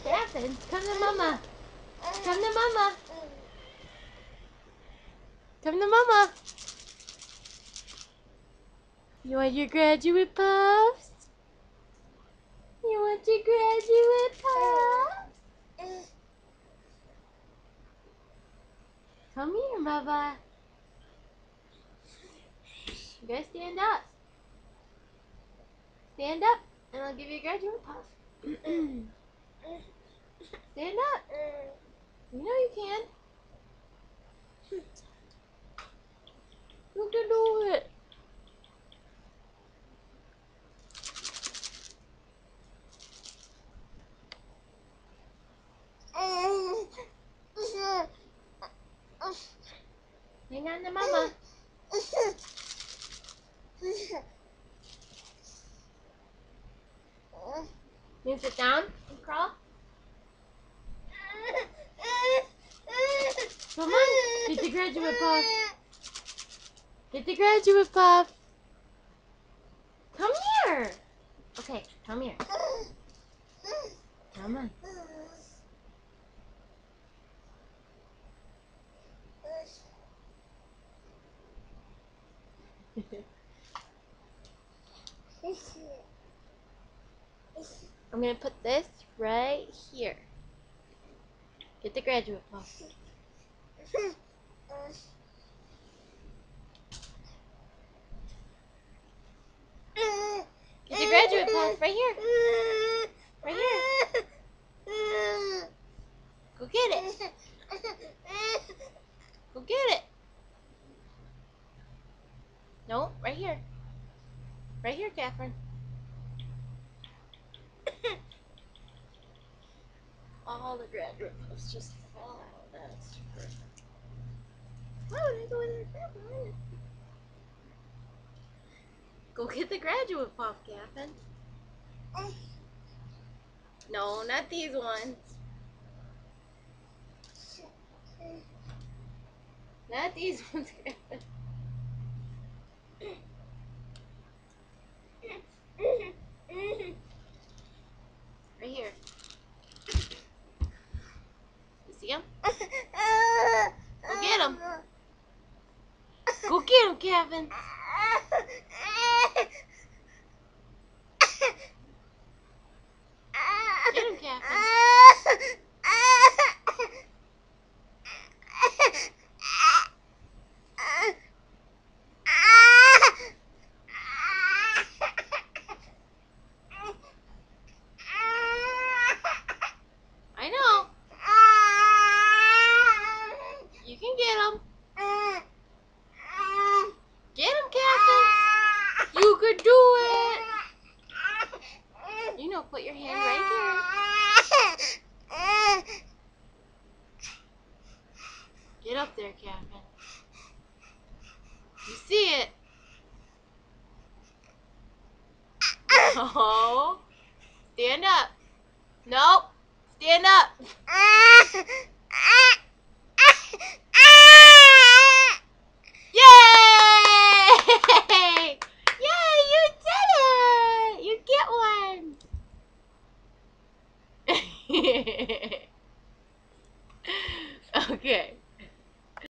Captain, come to mama. Come to mama. Come to mama. You want your graduate puffs? You want your graduate puffs? Come here, Bubba. You gotta stand up. Stand up, and I'll give you a graduate puff. Stand up. You know you can. You can do it. Hang on to mama. You sit down and crawl. Come on, get the graduate puff. Get the graduate puff. Come here. Okay, come here. Come on. I'm gonna put this right here. Get the graduate puff. Get the graduate puff right here. Right here. Go get it. Go get it. No, right here. Right here, Catherine. All the graduate puffs just fall out. That's perfect. Oh, they go in there. Go get the graduate puff, Catherine. No, not these ones. Not these ones, Catherine. Right here. You see him? Go get him. Go get him, Kevin. Get him, Kevin. I know. You can get him. Get him, Captain. You could do it. You know, put your hand right here. Get up there, Captain. You see it. No. Stand up. Nope. Stand up.